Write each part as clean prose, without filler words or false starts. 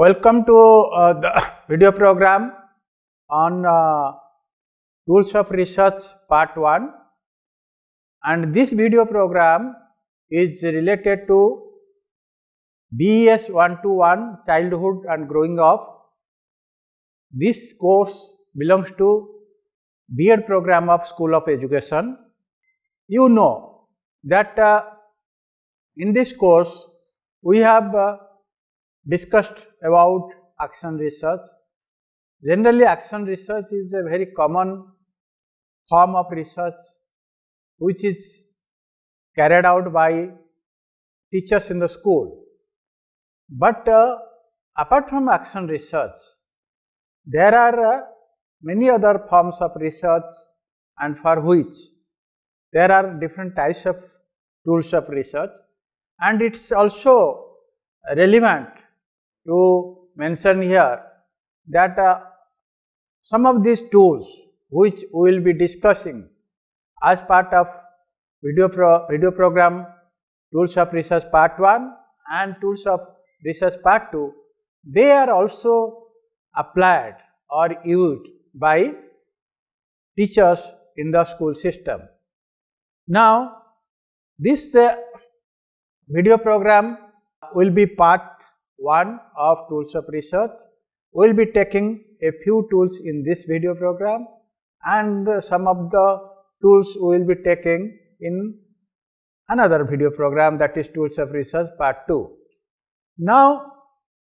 Welcome to the video program on Tools of Research Part 1, and this video program is related to BES 121 Childhood and Growing Up. This course belongs to B.Ed program of School of Education. You know that in this course we have discussed about action research. Generally, action research is a very common form of research which is carried out by teachers in the school. But apart from action research, there are many other forms of research, and for which there are different types of tools of research, and it is also relevant to mention here that some of these tools which we will be discussing as part of video program Tools of Research Part 1 and Tools of Research Part 2, they are also applied or used by teachers in the school system. Now, this video program will be part 1 of Tools of Research. We will be taking a few tools in this video program, and some of the tools we will be taking in another video program, that is Tools of Research Part 2. Now,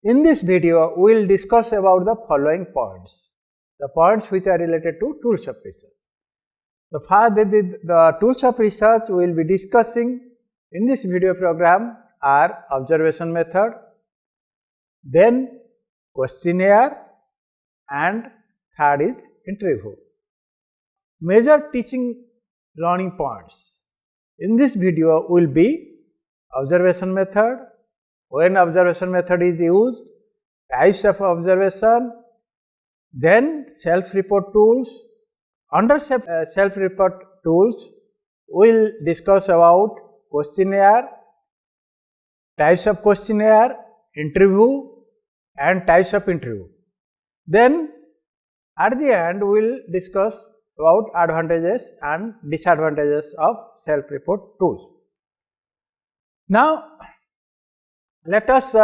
in this video we will discuss about the following points, the points which are related to Tools of Research. The Tools of Research we will be discussing in this video program are observation method, then questionnaire, and third is interview. Major teaching learning points in this video will be observation method, when observation method is used, types of observation, then self-report tools. Under self-report tools, we will discuss about questionnaire, types of questionnaire, interview, and types of interview. Then at the end we will discuss about advantages and disadvantages of self-report tools. Now, let us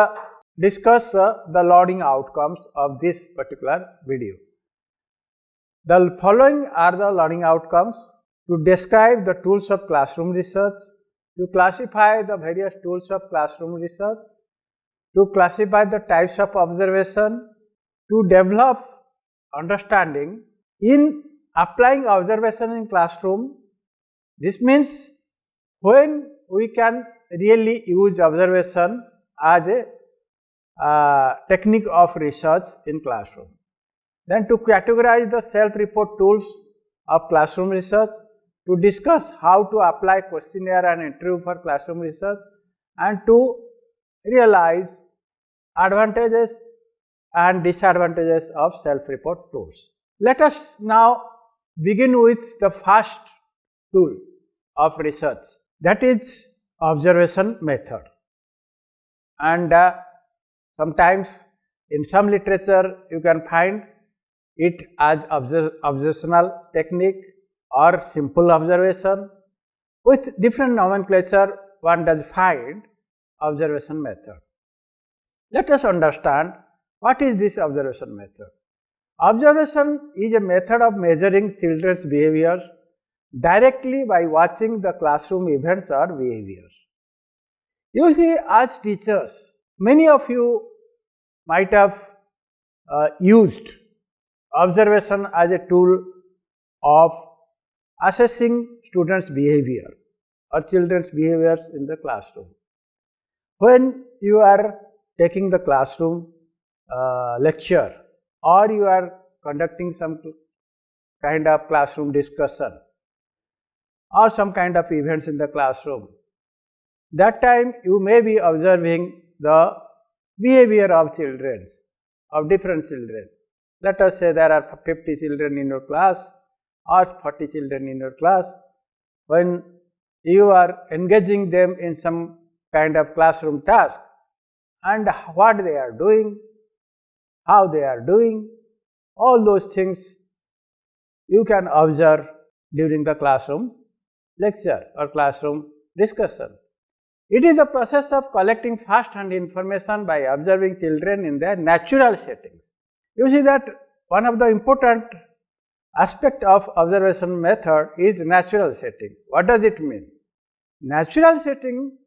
discuss the learning outcomes of this particular video. The following are the learning outcomes: to describe the tools of classroom research, to classify the various tools of classroom research, to classify the types of observation, to develop understanding in applying observation in classroom. This means when we can really use observation as a technique of research in classroom. Then to categorize the self-report tools of classroom research, to discuss how to apply questionnaire and interview for classroom research, and to realize advantages and disadvantages of self-report tools. Let us now begin with the first tool of research, that is observation method. And sometimes in some literature you can find it as observational technique or simple observation. With different nomenclature one does find observation method. Let us understand what is this observation method. Observation is a method of measuring children's behavior directly by watching the classroom events or behaviors. You see, as teachers, many of you might have used observation as a tool of assessing students' behavior or children's behaviors in the classroom. When you are taking the classroom lecture, or you are conducting some kind of classroom discussion or some kind of events in the classroom, that time you may be observing the behavior of children, of different children. Let us say there are 50 children in your class or 40 children in your class. When you are engaging them in some kind of classroom task, and what they are doing, how they are doing, all those things you can observe during the classroom lecture or classroom discussion. It is the process of collecting first-hand information by observing children in their natural settings. You see that one of the important aspect of observation method is natural setting. What does it mean? Natural setting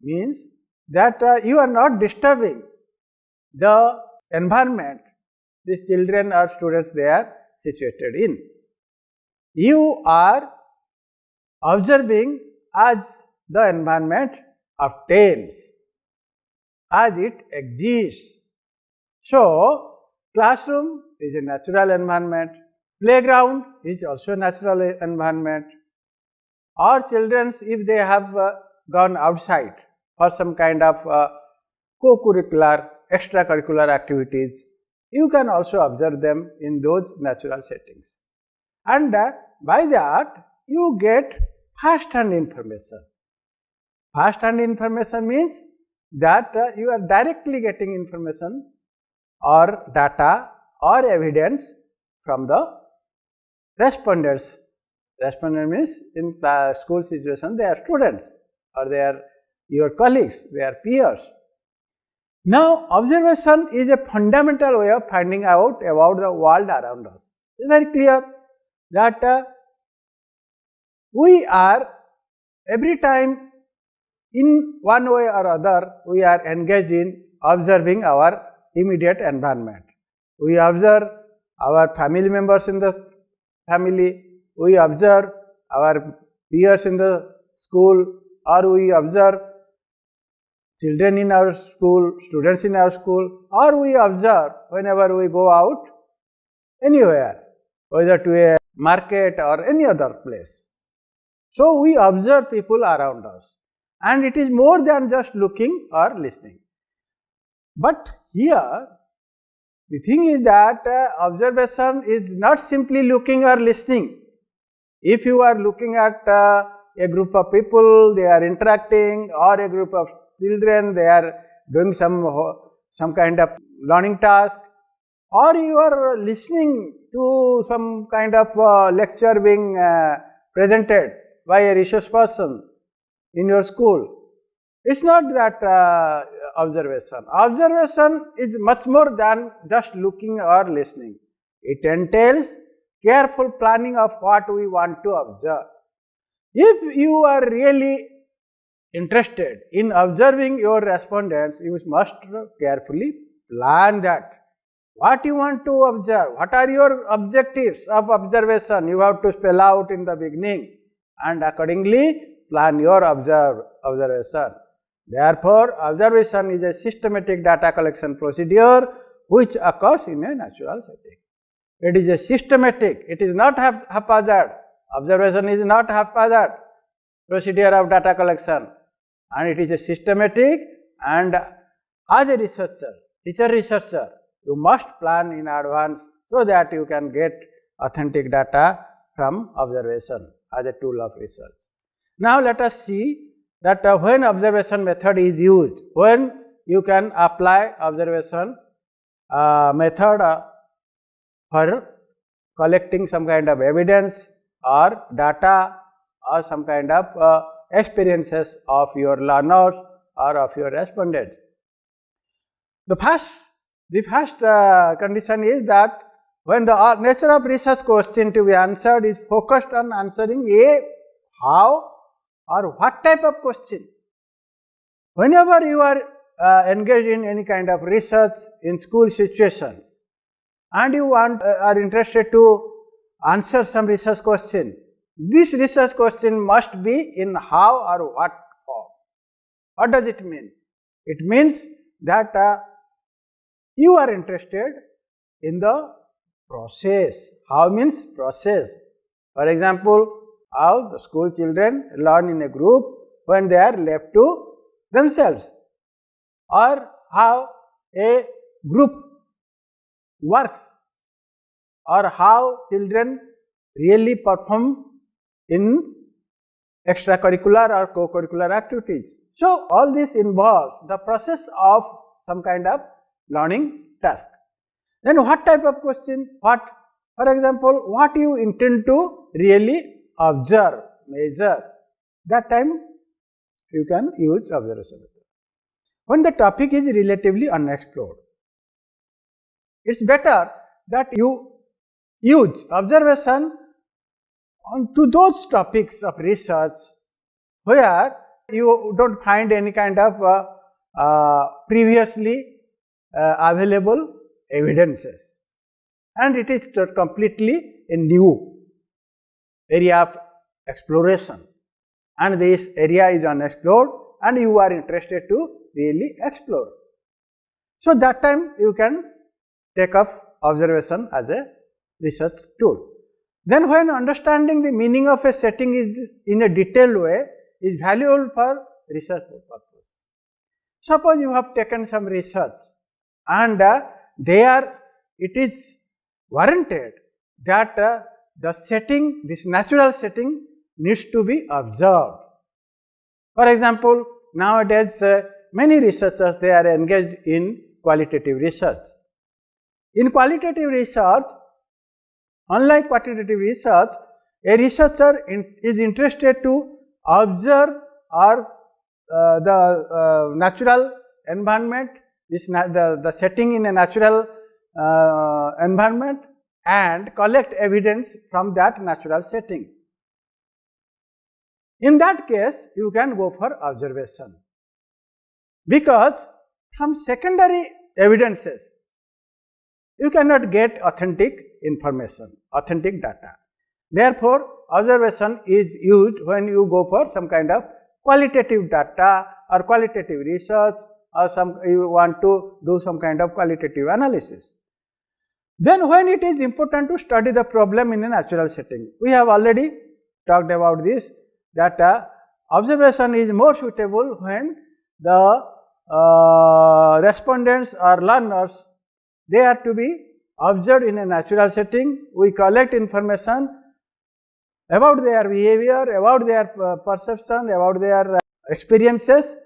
means that you are not disturbing the environment these children or students they are situated in. You are observing as the environment obtains, as it exists. So, classroom is a natural environment, playground is also a natural environment, or children if they have gone outside for some kind of co-curricular, extracurricular activities, you can also observe them in those natural settings. And by that you get first-hand information. First-hand information means that you are directly getting information or data or evidence from the respondents. Respondent means in the school situation they are students or they are your colleagues, they are peers. Now, observation is a fundamental way of finding out about the world around us. It is very clear that we are every time in one way or other we are engaged in observing our immediate environment. We observe our family members in the family, we observe our peers in the school, or we observe children in our school, students in our school, or we observe whenever we go out anywhere, whether to a market or any other place. So, we observe people around us, and it is more than just looking or listening. But here the thing is that observation is not simply looking or listening. If you are looking at a group of people, they are interacting, or a group of children, they are doing some kind of learning task, or you are listening to some kind of lecture being presented by a resource person in your school. It is not that observation. Observation is much more than just looking or listening. It entails careful planning of what we want to observe. If you are really interested in observing your respondents, you must carefully plan that. What you want to observe, what are your objectives of observation, you have to spell out in the beginning, and accordingly plan your observation. Therefore, observation is a systematic data collection procedure which occurs in a natural setting. It is a systematic, it is not haphazard. Observation is not haphazard procedure of data collection, and it is a systematic, and as a researcher, teacher researcher, you must plan in advance so that you can get authentic data from observation as a tool of research. Now, let us see that when observation method is used, when you can apply observation method for collecting some kind of evidence or data or some kind of experiences of your learners or of your respondents. The first condition is that when the nature of research question to be answered is focused on answering a how or what type of question. Whenever you are engaged in any kind of research in school situation and you are interested to answer some research question, this research question must be in how or what form. What does it mean? It means that you are interested in the process. How means process. For example, how the school children learn in a group when they are left to themselves, or how a group works, or how children really perform in extracurricular or co-curricular activities. So, all this involves the process of some kind of learning task. Then what type of question? What, for example, what you intend to really observe, measure, that time you can use observation method. When the topic is relatively unexplored, it is better that you use observation on to those topics of research where you do not find any kind of previously available evidences, and it is completely a new area of exploration, and this area is unexplored and you are interested to really explore. So, that time you can take up observation as a research tool. Then when understanding the meaning of a setting is in a detailed way is valuable for research purpose. Suppose you have taken some research and there it is warranted that the setting, this natural setting needs to be observed. For example, nowadays many researchers, they are engaged in qualitative research. In qualitative research, unlike quantitative research, a researcher is interested to observe or the natural environment, the setting in a natural environment, and collect evidence from that natural setting. In that case, you can go for observation, because from secondary evidences you cannot get authentic information, authentic data. Therefore, observation is used when you go for some kind of qualitative data or qualitative research, or you want to do some kind of qualitative analysis. Then when it is important to study the problem in a natural setting, we have already talked about this, that observation is more suitable when the respondents or learners, they are to be observed in a natural setting. We collect information about their behavior, about their perception, about their experiences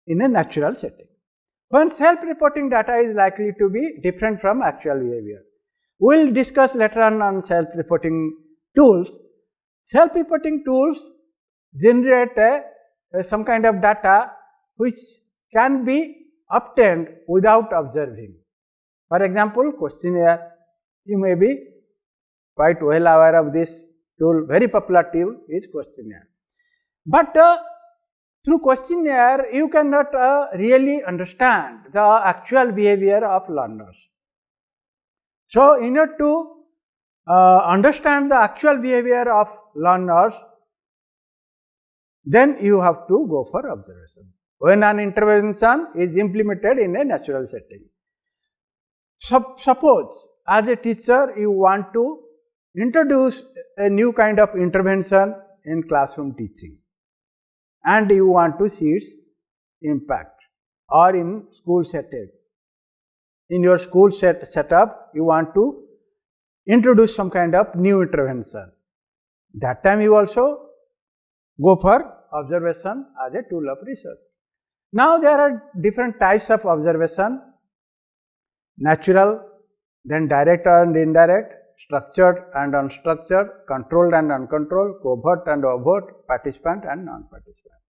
in a natural setting. When self-reporting data is likely to be different from actual behavior. We will discuss later on self-reporting tools. Self-reporting tools generate some kind of data which can be obtained without observing. For example, questionnaire, you may be quite well aware of this tool, very popular tool is questionnaire. But through questionnaire, you cannot really understand the actual behavior of learners. So, in order to understand the actual behavior of learners, then you have to go for observation. When an intervention is implemented in a natural setting. Suppose as a teacher you want to introduce a new kind of intervention in classroom teaching, and you want to see its impact, or in school setting. In your school setup, you want to introduce some kind of new intervention. That time you also go for observation as a tool of research. Now there are different types of observation: natural, then direct and indirect, structured and unstructured, controlled and uncontrolled, covert and overt, participant and non-participant.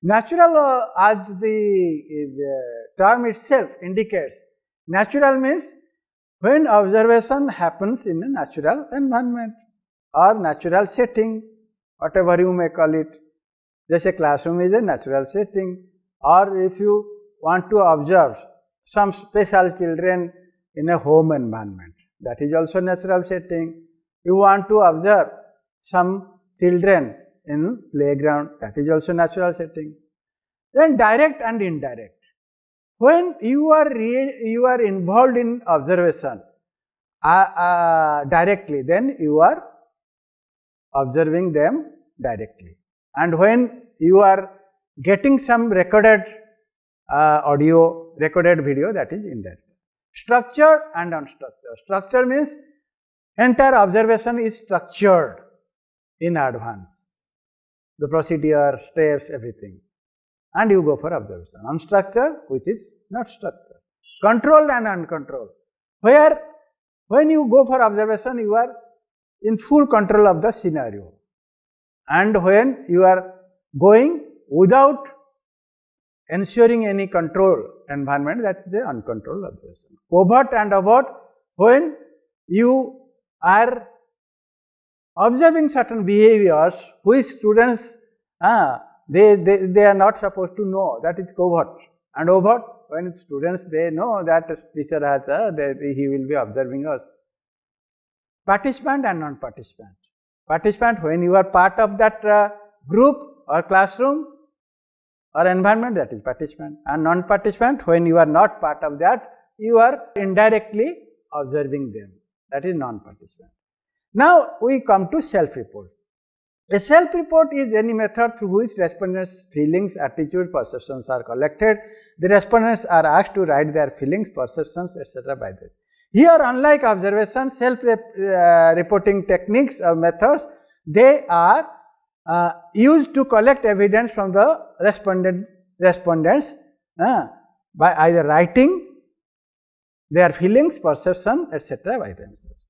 Natural, as the term itself indicates, natural means when observation happens in a natural environment or natural setting, whatever you may call it. Just a classroom is a natural setting, or if you want to observe some special children in a home environment, that is also natural setting. You want to observe some children in playground, that is also natural setting. Then direct and indirect. When you are involved in observation directly, then you are observing them directly. And when you are getting some recorded audio, recorded video, that is indirect. Structured and unstructured. Structure means entire observation is structured in advance, the procedure, steps, everything, and you go for observation. Unstructured, which is not structured. Controlled and uncontrolled. where when you go for observation, you are in full control of the scenario, and when you are going without ensuring any control environment, that is the uncontrolled observation. Covert and overt, when you are observing certain behaviors which students they are not supposed to know, that is covert. And overt, when students they know that teacher has he will be observing us. Participant and non-participant. Participant, when you are part of that group or classroom or environment, that is participant. And non-participant, when you are not part of that, you are indirectly observing them, that is non-participant. Now we come to self-report. A self-report is any method through which respondents' feelings, attitudes, perceptions are collected. The respondents are asked to write their feelings, perceptions, etc. by them. Here, unlike observation, self-reporting techniques or methods, they are used to collect evidence from the respondents by either writing their feelings, perception, etc. by themselves.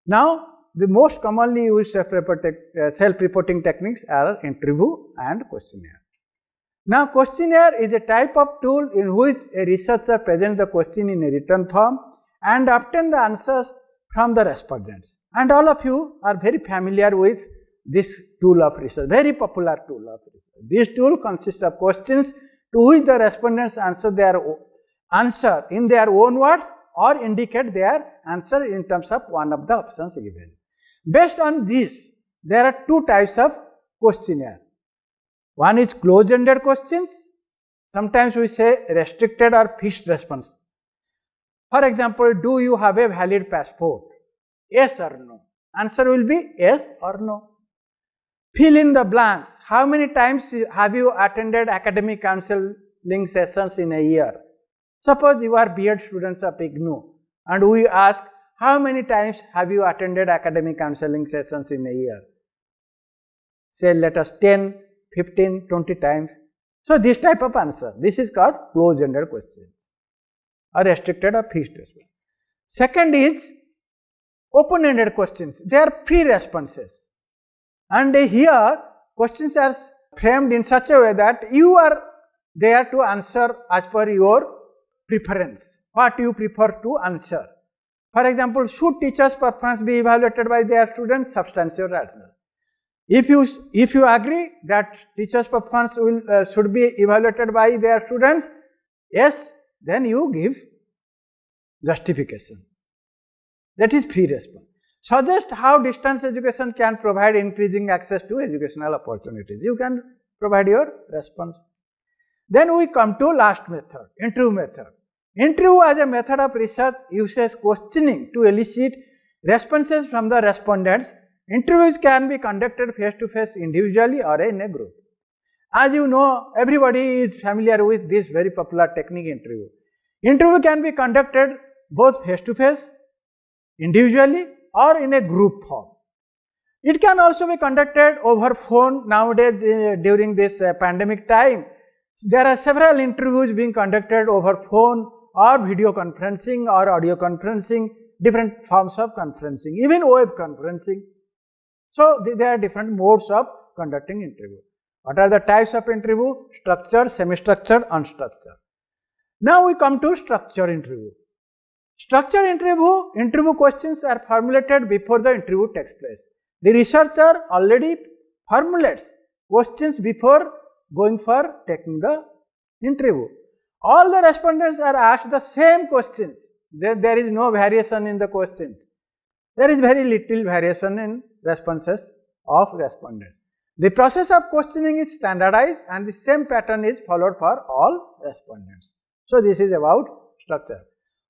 Now, the most commonly used self-reporting techniques are interview and questionnaire. Now, questionnaire is a type of tool in which a researcher presents the question in a written form and obtains the answers from the respondents. And all of you are very familiar with this tool of research, very popular tool of research. This tool consists of questions to which the respondents answer in their own words or indicate their answer in terms of one of the options given. Based on this, there are two types of questionnaire. One is closed-ended questions. Sometimes we say restricted or fixed response. For example, do you have a valid passport? Yes or no? Answer will be yes or no. Fill in the blanks. How many times have you attended academic counseling sessions in a year? Suppose you are B.Ed students of IGNOU and we ask, how many times have you attended academic counseling sessions in a year? Say let us 10, 15, 20 times. So, this type of answer, this is called closed-ended questions or restricted or fixed response. Second is open-ended questions. They are free responses. And here questions are framed in such a way that you are there to answer as per your preference, what you prefer to answer. For example, should teachers' performance be evaluated by their students? Substantial rational. If you agree that teachers' performance should be evaluated by their students, yes, then you give justification. That is free response. Suggest how distance education can provide increasing access to educational opportunities. You can provide your response. Then we come to last method, interview method. Interview as a method of research uses questioning to elicit responses from the respondents. Interviews can be conducted face-to-face, individually or in a group. As you know, everybody is familiar with this very popular technique, interview. Interview can be conducted both face-to-face, individually or in a group form. It can also be conducted over phone. Nowadays, during this pandemic time, there are several interviews being conducted over phone or video conferencing or audio conferencing, different forms of conferencing, even web conferencing. So, there are different modes of conducting interview. What are the types of interview? Structured, semi-structured, unstructured. Now, we come to structured interview. Structured interview questions are formulated before the interview takes place. The researcher already formulates questions before going for taking the interview. All the respondents are asked the same questions. There is no variation in the questions. There is very little variation in responses of respondents. The process of questioning is standardized and the same pattern is followed for all respondents. So, this is about structure.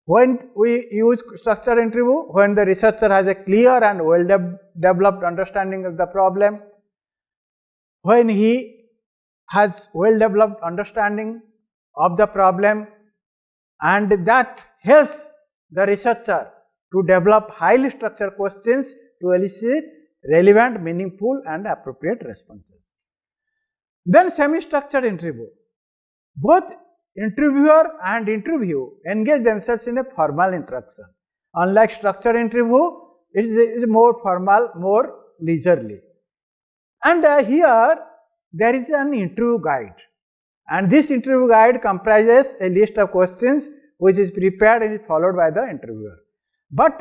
When we use structured interview, when the researcher has a clear and well developed understanding of the problem, when he has well developed understanding of the problem, and that helps the researcher to develop highly structured questions to elicit relevant, meaningful and appropriate responses. Then semi-structured interview. Both interviewer and interview engage themselves in a formal interaction. Unlike structured interview, it is more formal, more leisurely. And here there is an interview guide, and this interview guide comprises a list of questions which is prepared and is followed by the interviewer. But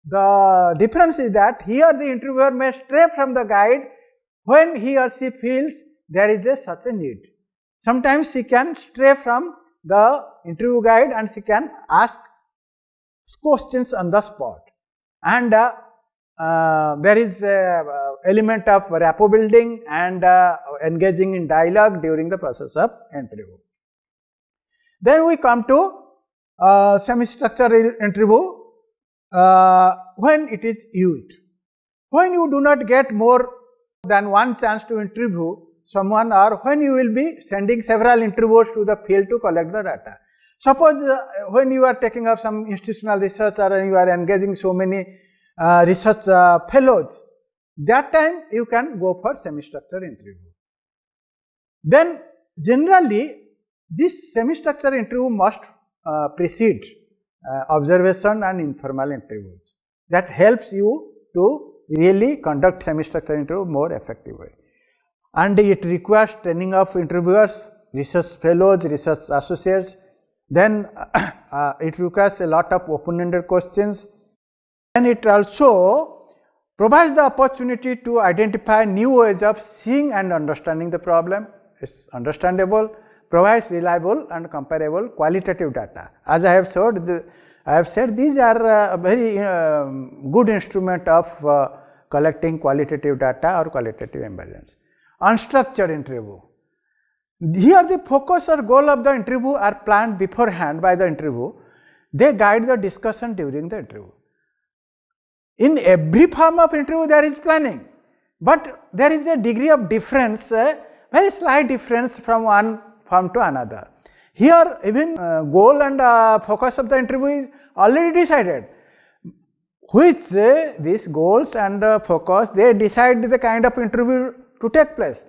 the difference is that here the interviewer may stray from the guide when he or she feels there is such a need. Sometimes she can stray from the interview guide and she can ask questions on the spot, and there is element of rapport building and engaging in dialogue during the process of interview. Then we come to semi-structured interview when it is used. When you do not get more than one chance to interview someone, or when you will be sending several interviewers to the field to collect the data. Suppose when you are taking up some institutional research or you are engaging so many research fellows, that time you can go for semi-structured interview. Then generally this semi-structured interview must precede observation and informal interviews. That helps you to really conduct semi-structured interview more effectively. And it requires training of interviewers, research fellows, research associates. Then it requires a lot of open-ended questions. And it also provides the opportunity to identify new ways of seeing and understanding the problem. It is understandable, provides reliable and comparable qualitative data. As I have said, these are a very good instrument of collecting qualitative data or qualitative evidence. Unstructured interview. Here the focus or goal of the interview are planned beforehand by the interview. They guide the discussion during the interview. In every form of interview there is planning, but there is a degree of difference, very slight difference from one form to another. Here even goal and focus of the interview is already decided, which these goals and focus, they decide the kind of interview to take place,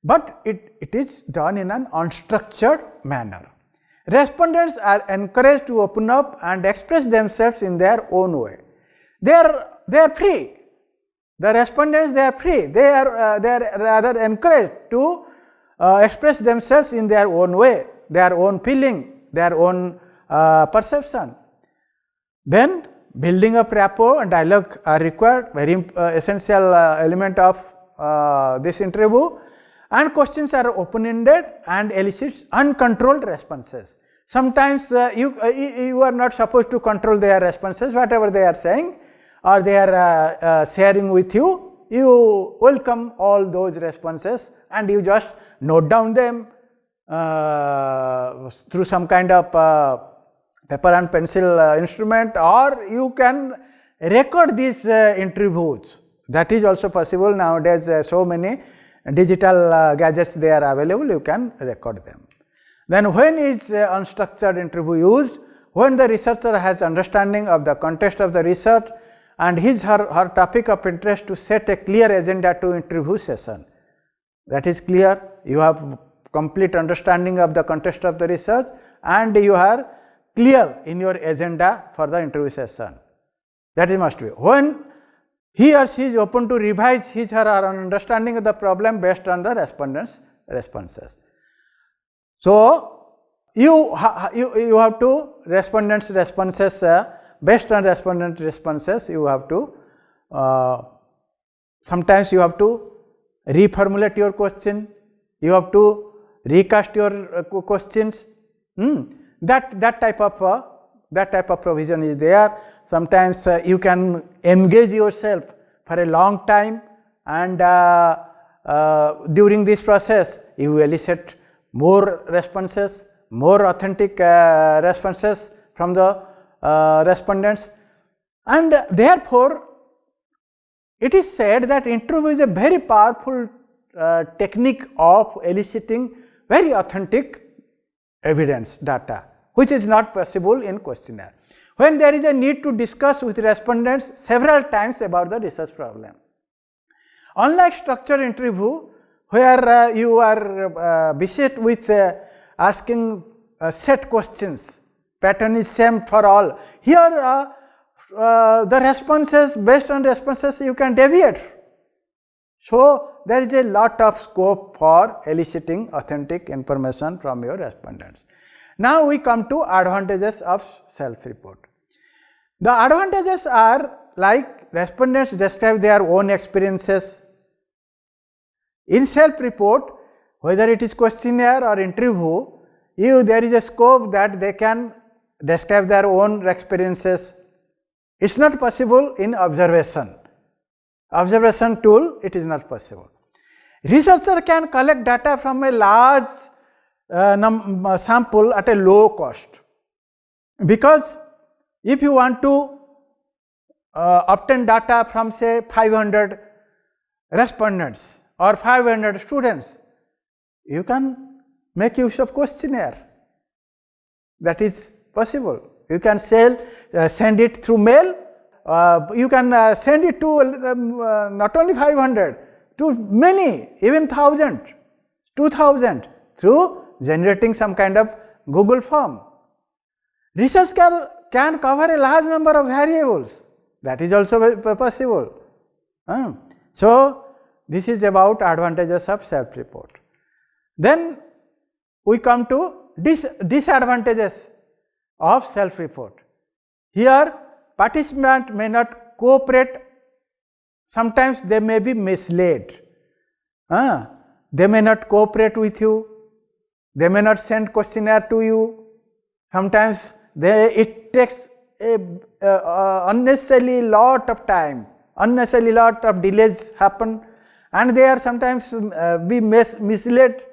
but it is done in an unstructured manner. Respondents are encouraged to open up and express themselves in their own way. They are free. The respondents, they are free. They are rather encouraged to express themselves in their own way, their own feeling, their own perception. Then building up rapport and dialogue are required, very essential element of this interview, and questions are open-ended and elicits uncontrolled responses. Sometimes you are not supposed to control their responses, whatever they are saying or they are sharing with you, you welcome all those responses and you just note down them through some kind of paper and pencil instrument, or you can record these interviews. That is also possible nowadays. So many digital gadgets they are available, you can record them. Then when is unstructured interview used? When the researcher has understanding of the context of the research and her topic of interest to set a clear agenda to interview session. That is clear, you have complete understanding of the context of the research and you are clear in your agenda for the interview session. That is must be. When he or she is open to revise his or her understanding of the problem based on the respondents' responses. So, you have to respondents' responses, based on respondent responses, you have to sometimes you have to reformulate your question, you have to recast your questions. That type of provision is there. Sometimes you can engage yourself for a long time, and during this process you will elicit more responses, more authentic responses from the respondents, and therefore it is said that interview is a very powerful technique of eliciting very authentic evidence data, which is not possible in questionnaire. When there is a need to discuss with respondents several times about the research problem. Unlike structured interview, where you are beset with asking set questions, pattern is same for all. Here the responses, based on responses you can deviate. So, there is a lot of scope for eliciting authentic information from your respondents. Now, we come to advantages of self-report. The advantages are like respondents describe their own experiences. In self-report, whether it is questionnaire or interview, there is a scope that they can describe their own experiences. It is not possible in observation. Observation tool, it is not possible. Researcher can collect data from a large sample at a low cost, because if you want to obtain data from say 500 respondents or 500 students, you can make use of questionnaire. That is possible. You can send it through mail. You can send it to not only 500, to many, even 1000, 2000 through generating some kind of Google form. Research can cover a large number of variables. That is also possible. So, this is about advantages of self-report. Then we come to disadvantages of self-report. Here, participant may not cooperate. Sometimes they may be misled. They may not cooperate with you. They may not send questionnaire to you. Sometimes it takes unnecessarily lot of time, unnecessarily lot of delays happen, and they are sometimes be misled.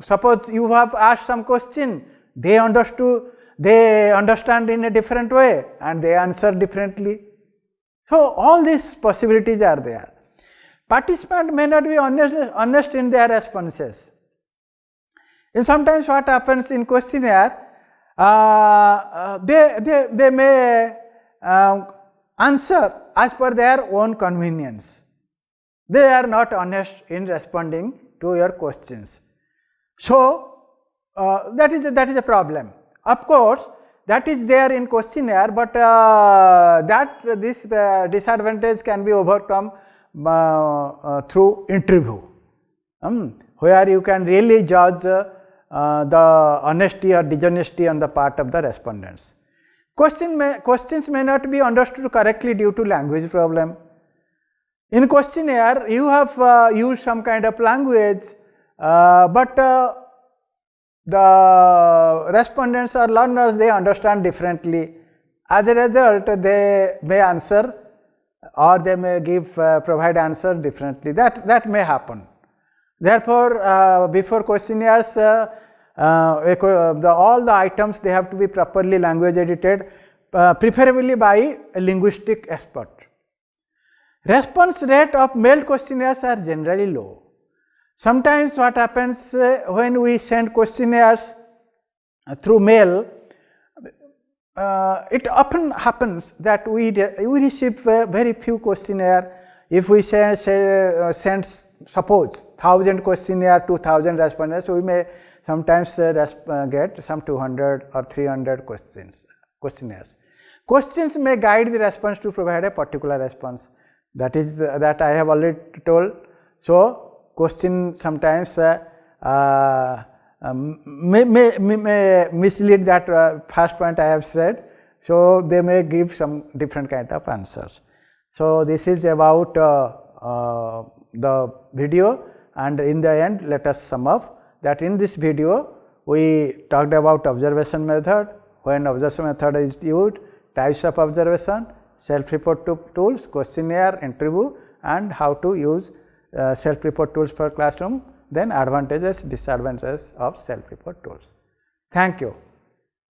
Suppose you have asked some question, they understand in a different way and they answer differently. So, all these possibilities are there. Participant may not be honest in their responses. And sometimes what happens in questionnaire, they may answer as per their own convenience. They are not honest in responding to your questions. So, that is a problem. Of course, that is there in questionnaire, but this disadvantage can be overcome through interview, where you can really judge the honesty or dishonesty on the part of the respondents. Questions may not be understood correctly due to language problem. In questionnaire, you have used some kind of language, but the respondents or learners, they understand differently. As a result, they may answer or they may provide answer differently. That may happen. Therefore, before questionnaires, all the items, they have to be properly language edited, preferably by a linguistic expert. Response rate of mailed questionnaires are generally low. Sometimes what happens when we send questionnaires through mail, it often happens that we receive very few questionnaire. If we send suppose 1000 questionnaire, 2000 respondents, we may sometimes get some 200 or 300 questionnaires. Questions may guide the response to provide a particular response. That I have already told. So, question sometimes may mislead that first point I have said. So, they may give some different kind of answers. So, this is about the video, and in the end let us sum up that in this video we talked about observation method, when observation method is used, types of observation, self-report tools, questionnaire, interview, and how to use self-report tools for classroom, then advantages, disadvantages of self-report tools. Thank you.